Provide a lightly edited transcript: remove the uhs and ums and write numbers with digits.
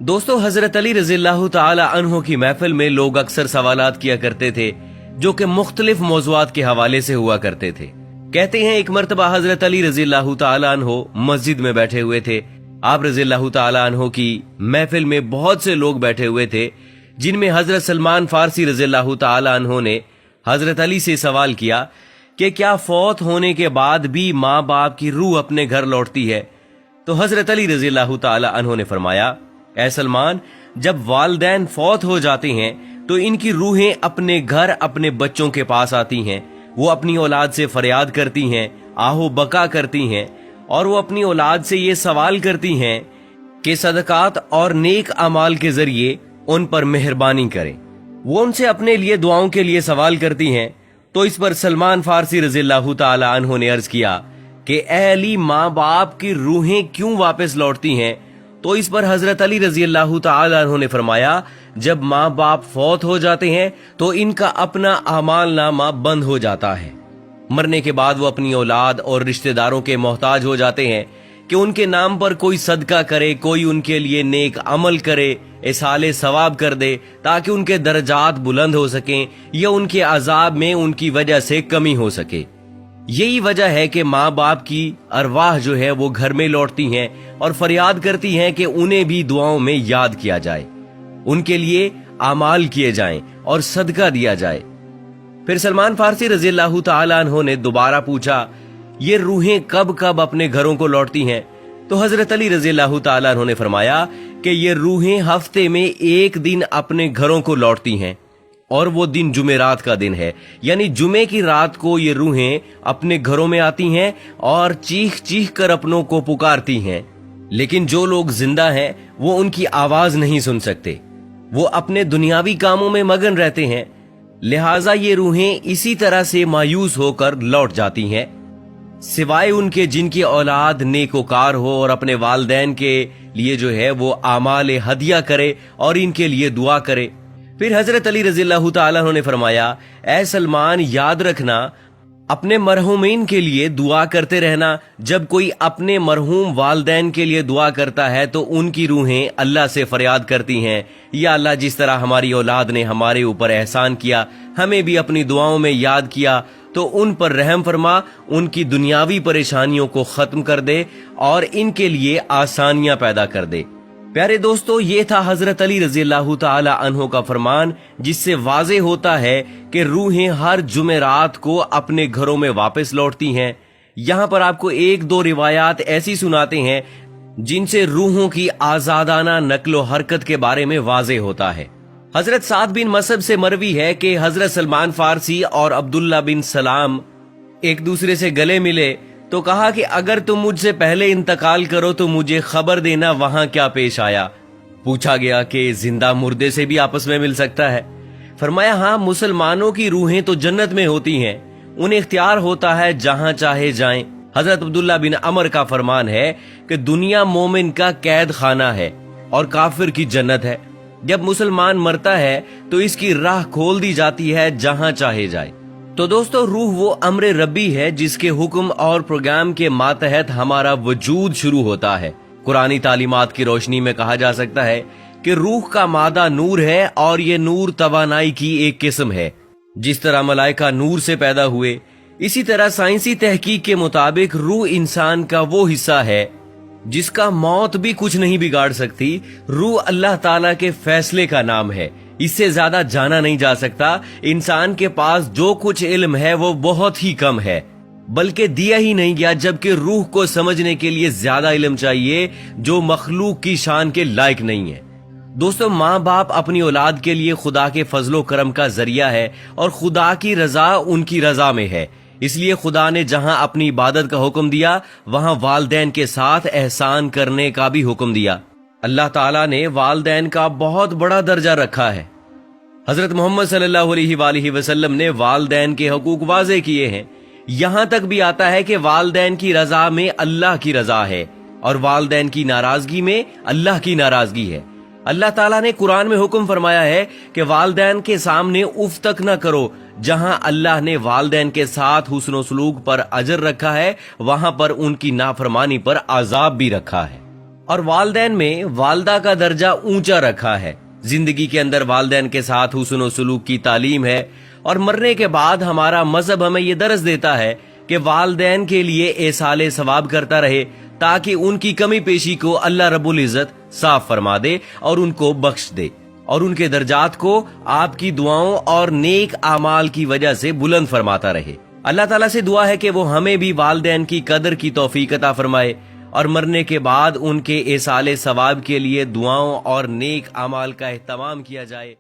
दोस्तों, हजरत अली रजी अल्लाह ताला अन्हो की महफिल में लोग अक्सर सवालात किया करते थे जो कि मुख्तलिफ मौज़ूआत के हवाले से हुआ करते थे। कहते हैं एक मर्तबा हजरत अली रजी अल्लाह ताला अन्हो मस्जिद में बैठे हुए थे। आप रजी अल्लाह ताला अन्हो की महफिल में बहुत से लोग बैठे हुए थे, जिनमें हजरत सलमान फारसी रजी अल्लाह ताला अन्हो ने हजरत अली से सवाल किया कि क्या फौत होने के बाद भी माँ बाप की रूह अपने घर लौटती है? तो हजरत अली रजी अल्लाह ताला अन्हो ने फरमाया, ऐ सलमान, जब वालिदैन फौत हो जाते हैं तो इनकी रूहें अपने घर अपने बच्चों के पास आती हैं। वो अपनी औलाद से फरियाद करती हैं, आहो बका करती हैं, और वो अपनी औलाद से ये सवाल करती हैं कि सदकात और नेक अमाल के जरिए उन पर मेहरबानी करें। वो उनसे अपने लिए दुआओं के लिए सवाल करती हैं। तो इस पर सलमान फारसी रजी अल्लाह ताला अन्हो ने अर्ज किया कि ऐ अली, माँ बाप की रूहें क्यों वापस लौटती हैं? तो इस पर हजरत अली रजी अल्लाह ताला अन्हो ने फरमाया, जब माँ बाप फौत हो जाते हैं तो इनका अपना अमाल नामा बंद हो जाता है। मरने के बाद वो अपनी औलाद और रिश्तेदारों के मोहताज हो जाते हैं कि उनके नाम पर कोई सदका करे, कोई उनके लिए नेक अमल करे, इसाले सवाब कर दे, ताकि उनके दर्जात बुलंद हो सकें या उनके अजाब में उनकी वजह से कमी हो सके। यही वजह है कि माँ बाप की अरवाह जो है वो घर में लौटती हैं और फरियाद करती हैं कि उन्हें भी दुआओं में याद किया जाए, उनके लिए आमाल किए जाएं और सदका दिया जाए। फिर सलमान फारसी रजी अल्लाह ताला अन्हो ने दोबारा पूछा, ये रूहें कब कब अपने घरों को लौटती हैं? तो हजरत अली रजी अल्लाह ताला अन्हो ने फरमाया कि ये रूहें हफ्ते में एक दिन अपने घरों को लौटती हैं, और वो दिन जुमेरात का दिन है, यानी जुमे की रात को ये रूहें अपने घरों में आती हैं और चीख चीख कर अपनों को पुकारती हैं। लेकिन जो लोग जिंदा हैं वो उनकी आवाज नहीं सुन सकते, वो अपने दुनियावी कामों में मगन रहते हैं। लिहाजा ये रूहें इसी तरह से मायूस होकर लौट जाती हैं, सिवाय उनके जिनकी औलाद नेकोकार हो और अपने वालिदैन के लिए जो है वो आमाल हदिया करे और इनके लिए दुआ करे। फिर हजरत अली रजी अल्लाह ताला अन्हो ने फरमाया, ऐ सलमान, याद रखना, अपने मरहूमीन के लिए दुआ करते रहना। जब कोई अपने मरहूम वालिदैन के लिए दुआ करता है तो उनकी रूहें अल्लाह से फरियाद करती हैं, या अल्लाह, जिस तरह हमारी औलाद ने हमारे ऊपर एहसान किया, हमें भी अपनी दुआओं में याद किया, तो उन पर रहम फरमा, उनकी दुनियावी परेशानियों को खत्म कर दे और इनके लिए आसानियां पैदा कर दे। प्यारे दोस्तों, ये था हजरत अली रजी अल्लाह ताला अन्हो का फरमान, जिससे वाज़े होता है कि रूहें हर जुमेरात को अपने घरों में वापस लौटती हैं। यहाँ पर आपको एक दो रिवायात ऐसी सुनाते हैं जिनसे रूहों की आजादाना नक्लो हरकत के बारे में वाज़े होता है। हजरत साद बिन मसब से मरवी है कि हजरत सलमान फारसी और अब्दुल्ला बिन सलाम एक दूसरे से गले मिले तो कहा कि अगर तुम मुझसे पहले इंतकाल करो तो मुझे खबर देना वहां क्या पेश आया। पूछा गया कि जिंदा मुर्दे से भी आपस में मिल सकता है? फरमाया, हाँ, मुसलमानों की रूहें तो जन्नत में होती हैं, उन्हें इख्तियार होता है जहां चाहे जाएं। हजरत अब्दुल्ला बिन अमर का फरमान है कि दुनिया मोमिन का कैद खाना है और काफिर की जन्नत है। जब मुसलमान मरता है तो इसकी राह खोल दी जाती है जहां चाहे जाए। तो दोस्तों, रूह वो अम्र रब्बी है जिसके हुक्म और प्रोग्राम के मातहत हमारा वजूद शुरू होता है। कुरानी तालीमात की रोशनी में कहा जा सकता है कि रूह का मादा नूर है और ये नूर तवानाई की एक किस्म है। जिस तरह मलाइका नूर से पैदा हुए, इसी तरह साइंसी तहकीक के मुताबिक रूह इंसान का वो हिस्सा है जिसका मौत भी कुछ नहीं बिगाड़ सकती। रूह अल्लाह ताला के फैसले का नाम है, इससे ज्यादा जाना नहीं जा सकता। इंसान के पास जो कुछ इल्म है वो बहुत ही कम है, बल्कि दिया ही नहीं गया, जबकि रूह को समझने के लिए ज्यादा इल्म चाहिए जो मखलूक की शान के लायक नहीं है। दोस्तों, माँ बाप अपनी औलाद के लिए खुदा के फजलो करम का जरिया है और खुदा की रजा उनकी रजा में है। इसलिए खुदा ने जहां अपनी इबादत का हुक्म दिया वहां वालिदैन के साथ एहसान करने का भी हुक्म दिया। अल्लाह ताला ने वालिदैन का बहुत बड़ा दर्जा रखा है। हजरत मोहम्मद सल्लल्लाहु अलैहि वसल्लम ने वालिदैन के हकूक वाज़े किए हैं। यहाँ तक भी आता है कि वालिदैन की रजा में अल्लाह की रजा है और वालिदैन की नाराजगी में अल्लाह की नाराजगी है। अल्लाह ताला ने कुरान में हुक्म फरमाया है कि वालिदैन के सामने उफ तक न करो। जहां अल्लाह ने वालिदैन के साथ हुस्न सलूक पर अजर रखा है, वहां पर उनकी नाफरमानी पर अजाब भी रखा है। اور والدین میں والدہ کا درجہ اونچا رکھا ہے۔ زندگی کے اندر والدین کے ساتھ حسن و سلوک کی تعلیم ہے، اور مرنے کے بعد ہمارا مذہب ہمیں یہ درس دیتا ہے کہ والدین کے لیے ایصال ثواب کرتا رہے، تاکہ ان کی کمی پیشی کو اللہ رب العزت صاف فرما دے اور ان کو بخش دے، اور ان کے درجات کو آپ کی دعاؤں اور نیک اعمال کی وجہ سے بلند فرماتا رہے۔ اللہ تعالیٰ سے دعا ہے کہ وہ ہمیں بھی والدین کی قدر کی توفیق عطا فرمائے، اور مرنے کے بعد ان کے ایصال ثواب کے لیے دعاؤں اور نیک اعمال کا اہتمام کیا جائے۔